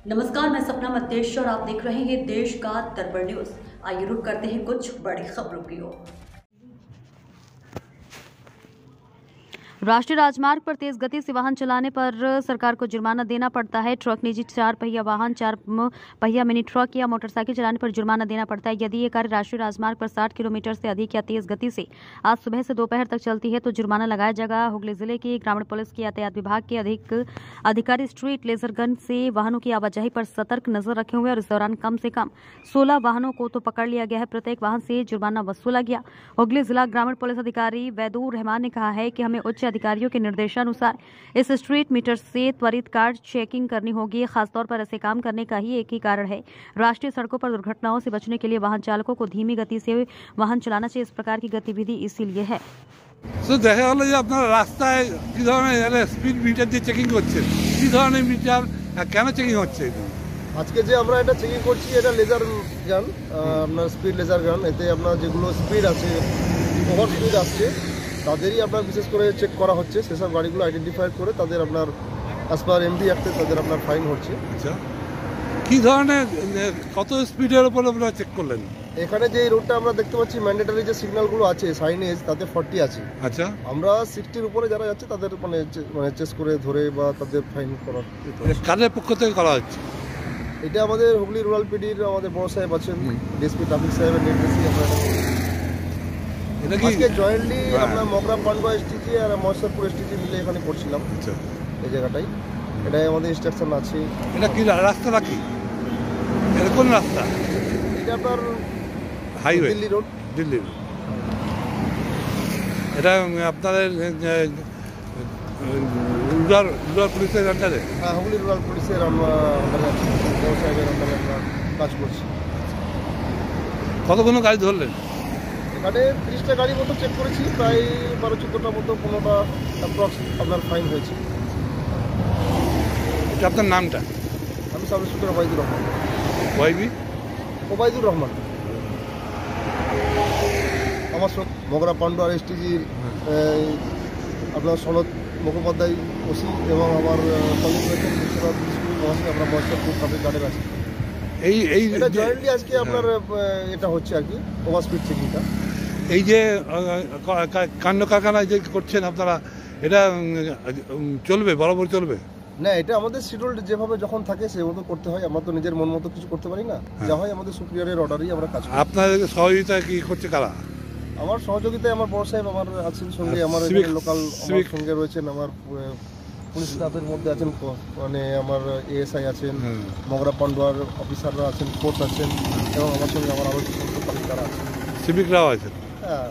नमस्कार, मैं सपना मतेश और आप देख रहे हैं देश का दर्पण न्यूज। आइए रुक करते हैं कुछ बड़ी खबरों की ओर। राष्ट्रीय राजमार्ग पर तेज गति से वाहन चलाने पर सरकार को जुर्माना देना पड़ता है। ट्रक, निजी 4 पहिया वाहन, 4 पहिया मिनी ट्रक या मोटरसाइकिल चलाने पर जुर्माना देना पड़ता है। यदि ये कार्य राष्ट्रीय राजमार्ग पर 60 किलोमीटर से अधिक या तेज गति से आज सुबह से दोपहर तक चलती है तो जुर्माना लगाया जाएगा। हुगली जिले की ग्रामीण पुलिस के यातायात विभाग के अधिकारी स्ट्रीट लेजर गन से वाहनों की आवाजाही पर सतर्क नजर रखे हुए और इस दौरान कम से कम 16 वाहनों को तो पकड़ लिया गया है। प्रत्येक वाहन से जुर्माना वसूला गया। हुगली जिला ग्रामीण पुलिस अधिकारी वैदूर रहमान ने कहा है कि हमें उच्च अधिकारियों के निर्देशानुसार इस स्ट्रीट मीटर से त्वरित कार्ड चेकिंग करनी होगी। खासतौर पर ऐसे काम करने का ही एक ही कारण है, राष्ट्रीय सड़कों पर दुर्घटनाओं से बचने के लिए वाहन चालकों को धीमी गति से वाहन चलाना चाहिए। इस प्रकार की गतिविधि इसीलिए है। দেখা গেল যে আপনারা রাস্তায় কি ধরনের স্পিড মিটার দিয়ে চেকিং করছেন, কি ধরনের মিটার, কেন চেকিং হচ্ছে? আজকে যে আমরা এটা চেকিং করছি, এটা লেজার গান, আপনার স্পিড লেজার গান। এতে আপনার যেগুলো স্পিড আছে, ওভার স্পিড আসছে, তাদেরই আপনার বিশেষ করে চেক করা হচ্ছে। সেসব গাড়িগুলো আইডেন্টিফাই করে তাদের আপনার অ্যাজ পার এমডি অ্যাক্টে তাদের আপনার ফাইন হচ্ছে। আচ্ছা, কি ধরনের কত স্পিডের উপর আপনারা চেক করলেন? এখানে যে রোডটা আমরা দেখতে পাচ্ছি, ম্যান্ডেটরি যে সিগন্যালগুলো আছে সাইনেজ, তাতে 40 আছে। আচ্ছা, আমরা 60-র উপরে যারা যাচ্ছে তাদের মানে চেস করে ধরে বা তাদের ফাইন করা। কাদের পক্ষ থেকে করা হচ্ছে এটা? আমাদের হুগলি রুরাল পিডির আমাদের বড় সাহেব আছেন, ডিএসপি ট্রাফিক সাহেবের নির্দেশে আমরা এটা কি জয়েন্টলি আমরা মগরা পান্ডুয়া এসটিজি আর মহেশ্বরপুর এসটিজি মিলে এখানে করছিলাম। আচ্ছা, এই জায়গাটাই এটাই আমাদের ইনস্ট্রাকশন আছে। এটা কি রাস্তা কি? এটা কোন রাস্তা? এটা আপনার হাইওয়ে, দিল্লি রোড। দিল্লি। এটা আপনাদের রুরাল পুলিশের আন্ডারে? হ্যাঁ, হুগলি রুরাল পুলিশের আমরা বড় সাহেবের আন্ডারে আমরা কাজ করছি। কতগুলো গাড়ি ধরলেন? এখানে 30টা গাড়ি মতো চেক করেছি, প্রায় 12-14টা মতো, 15টা অ্যাপ্রক্স আপনার ফাইন হয়েছে। এটা আপনার নামটা? আমি সাব ইন্সপেক্টর ওবায়দুর রহমান। ওবায়দুর রহমান। আমার মগরা পান্ডুয়ার এসটিজির আপনার সনদ মুখোপাধ্যায় ওসি এবং আমার কলিগ রয়েছেন আমরা মহেশ্বরপুর ট্রাফিক গার্ডের আছি। এই এটা জয়েন্টলি আজকে আপনার এটা হচ্ছে আর কি, ওভার স্পিড চেকিংটা। এই যে কাণ্ড কারখানায় যে করছেন আপনারা, এটা চলবে, বরাবর চলবে না? এটা আমাদের শিডিউল যেভাবে যখন থাকে সেভাবে করতে হয়। আমরা তো নিজের মন মতো কিছু করতে পারি না, যা হয় আমাদের সুপিরিয়রের অর্ডারই আমরা কাজ করি। আপনাদের সহযোগিতা কি করছে কারা? আমার সহযোগিতায় আমার বড় সাহেব আমার আছেন সঙ্গে, আমার লোকাল আমার সঙ্গে রয়েছেন, আমার পুলিশ স্টাফের মধ্যে আছেন, মানে আমার এএসআই আছেন, মগরা পান্ডুয়ার অফিসাররা আছেন, ফোর্স আছেন এবং আমার সঙ্গে আমার আরও তারা আছেন, সিভিকরাও আছেন। হ্যাঁ।